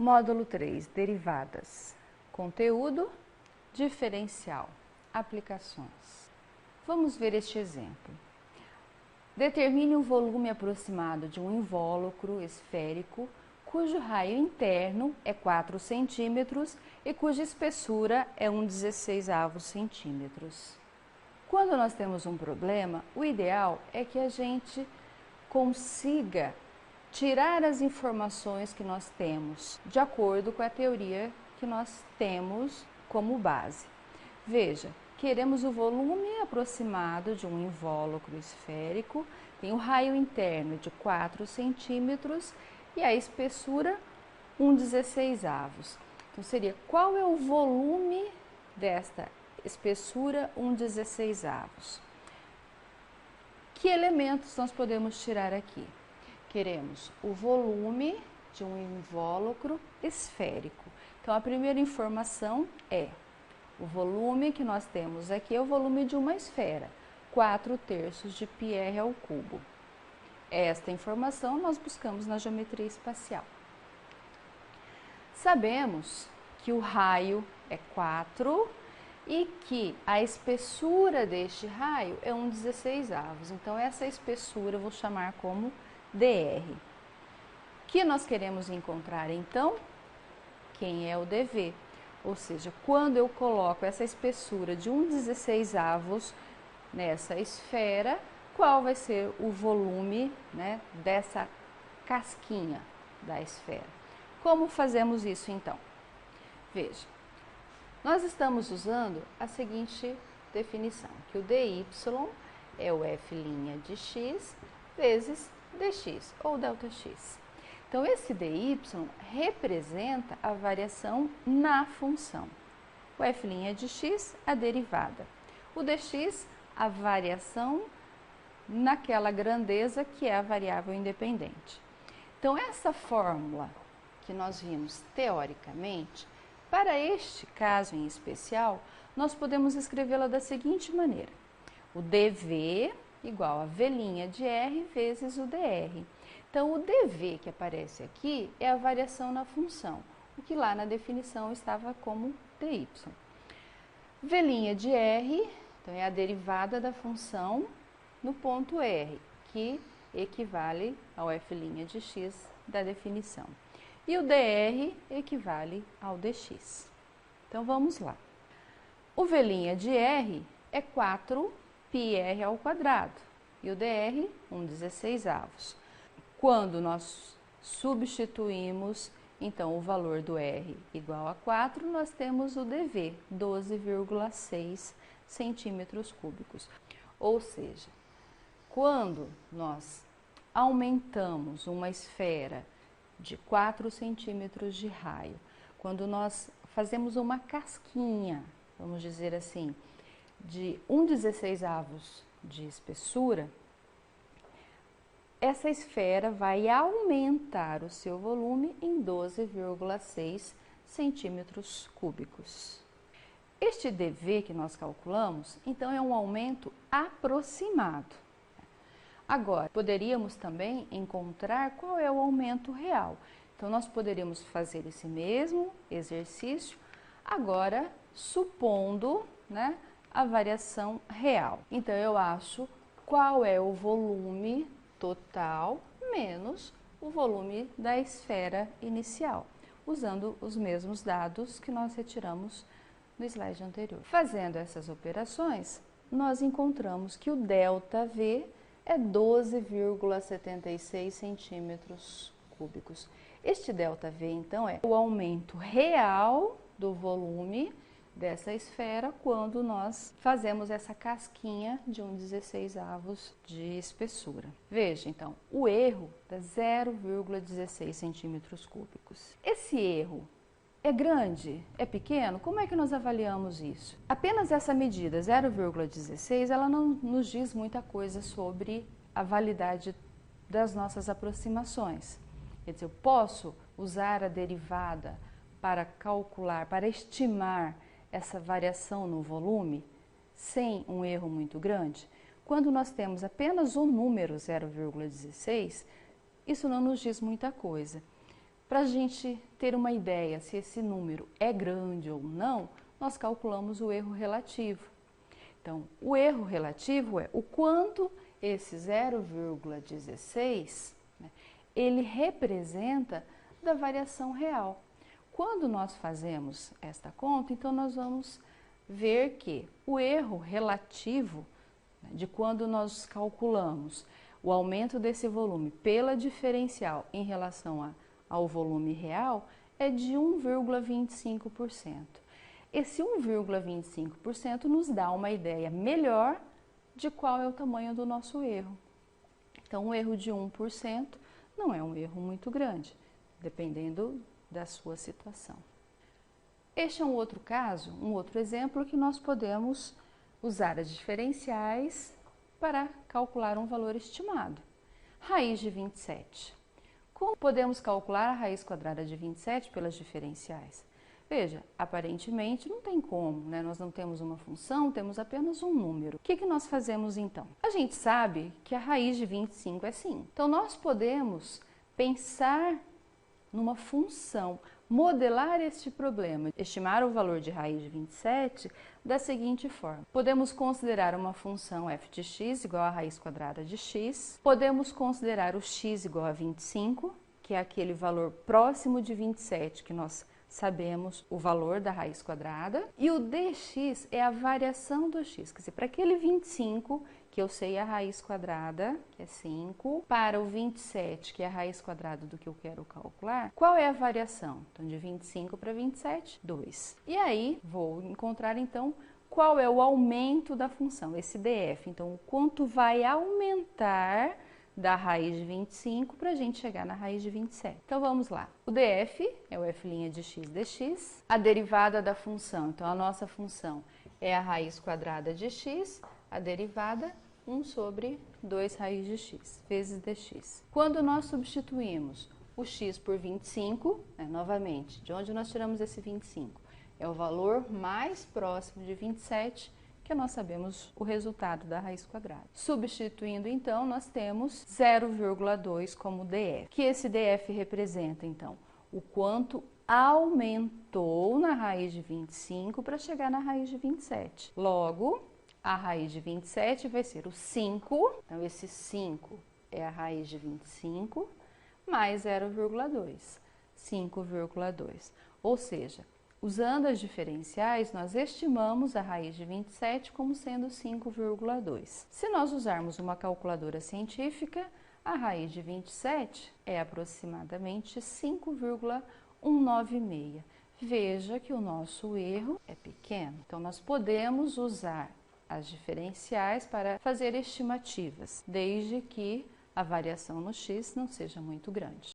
Módulo 3, derivadas. Conteúdo, diferencial, aplicações. Vamos ver este exemplo. Determine o volume aproximado de um invólucro esférico cujo raio interno é 4 centímetros e cuja espessura é 1/16 centímetros. Quando nós temos um problema, o ideal é que a gente consiga tirar as informações que nós temos de acordo com a teoria que nós temos como base. Veja, queremos o volume aproximado de um invólucro esférico, tem o raio interno de 4 centímetros e a espessura 1/16. Então seria, qual é o volume desta espessura 1/16? Que elementos nós podemos tirar aqui? Queremos o volume de um invólucro esférico. Então, a primeira informação é o volume que nós temos aqui é o volume de uma esfera, 4/3 de πr ao cubo. Esta informação nós buscamos na geometria espacial. Sabemos que o raio é 4 e que a espessura deste raio é 1/16. Então, essa espessura eu vou chamar como dr. O que nós queremos encontrar, então? Quem é o dv? Ou seja, quando eu coloco essa espessura de 1/16 nessa esfera, qual vai ser o volume, né, dessa casquinha da esfera? Como fazemos isso, então? Veja, nós estamos usando a seguinte definição, que o dy é o f' de x vezes dx, ou ΔX. Então, esse dy representa a variação na função. O f' de x, a derivada. O dx, a variação naquela grandeza que é a variável independente. Então, essa fórmula que nós vimos teoricamente, para este caso em especial, nós podemos escrevê-la da seguinte maneira. O dv igual a v' de r vezes o dr. Então, o dv que aparece aqui é a variação na função, o que lá na definição estava como dy. V' de r, então é a derivada da função no ponto r, que equivale ao f' de x da definição. E o dr equivale ao dx. Então, vamos lá. O v' de r é 4 πr ao quadrado e o dr 1/16. Quando nós substituímos, então, o valor do r igual a 4, nós temos o dv, 12,6 centímetros cúbicos. Ou seja, quando nós aumentamos uma esfera de 4 centímetros de raio, quando nós fazemos uma casquinha, vamos dizer assim, de 1/16 de espessura, essa esfera vai aumentar o seu volume em 12,6 centímetros cúbicos. Este dv que nós calculamos, então, é um aumento aproximado. Agora, poderíamos também encontrar qual é o aumento real. Então, nós poderíamos fazer esse mesmo exercício, agora supondo, né, a variação real. Então, eu acho qual é o volume total menos o volume da esfera inicial, usando os mesmos dados que nós retiramos no slide anterior. Fazendo essas operações, nós encontramos que o ΔV é 12,76 centímetros cúbicos. Este ΔV, então, é o aumento real do volume dessa esfera quando nós fazemos essa casquinha de 1/16 de espessura. Veja, então, o erro dá 0,16 centímetros cúbicos. Esse erro é grande? É pequeno? Como é que nós avaliamos isso? Apenas essa medida, 0,16, ela não nos diz muita coisa sobre a validade das nossas aproximações. Quer dizer, eu posso usar a derivada para calcular, para estimar essa variação no volume sem um erro muito grande? Quando nós temos apenas o número 0,16, isso não nos diz muita coisa. Para a gente ter uma ideia se esse número é grande ou não, nós calculamos o erro relativo. Então, o erro relativo é o quanto esse 0,16, né, ele representa da variação real. Quando nós fazemos esta conta, então nós vamos ver que o erro relativo, né, de quando nós calculamos o aumento desse volume pela diferencial em relação ao volume real, é de 1,25%. Esse 1,25% nos dá uma ideia melhor de qual é o tamanho do nosso erro. Então, um erro de 1% não é um erro muito grande, dependendo da sua situação. Este é um outro caso, um outro exemplo que nós podemos usar as diferenciais para calcular um valor estimado. Raiz de 27. Como podemos calcular a raiz quadrada de 27 pelas diferenciais? Veja, aparentemente não tem como, né? Nós não temos uma função, temos apenas um número. O que nós fazemos então? A gente sabe que a raiz de 25 é 5. Então, nós podemos pensar numa função, modelar este problema, estimar o valor de raiz de 27 da seguinte forma. Podemos considerar uma função f de x igual a raiz quadrada de x. Podemos considerar o x igual a 25, que é aquele valor próximo de 27 que nós sabemos o valor da raiz quadrada, e o dx é a variação do x, quer dizer, para aquele 25, que eu sei a raiz quadrada, que é 5, para o 27, que é a raiz quadrada do que eu quero calcular, qual é a variação? Então, de 25 para 27, 2. E aí, vou encontrar, então, qual é o aumento da função, esse df. Então, o quanto vai aumentar da raiz de 25 para a gente chegar na raiz de 27. Então, vamos lá. O df é o f' de x dx. A derivada da função, então, a nossa função é a raiz quadrada de x, a derivada 1 sobre 2 raiz de x, vezes dx. Quando nós substituímos o x por 25, novamente, de onde nós tiramos esse 25? É o valor mais próximo de 27, que nós sabemos o resultado da raiz quadrada. Substituindo, então, nós temos 0,2 como df, que esse df representa, então, o quanto aumentou na raiz de 25 para chegar na raiz de 27. Logo, a raiz de 27 vai ser o 5, então esse 5 é a raiz de 25, mais 0,2, 5,2. Ou seja, usando as diferenciais, nós estimamos a raiz de 27 como sendo 5,2. Se nós usarmos uma calculadora científica, a raiz de 27 é aproximadamente 5,196. Veja que o nosso erro é pequeno. Então, nós podemos usar as diferenciais para fazer estimativas, desde que a variação no x não seja muito grande.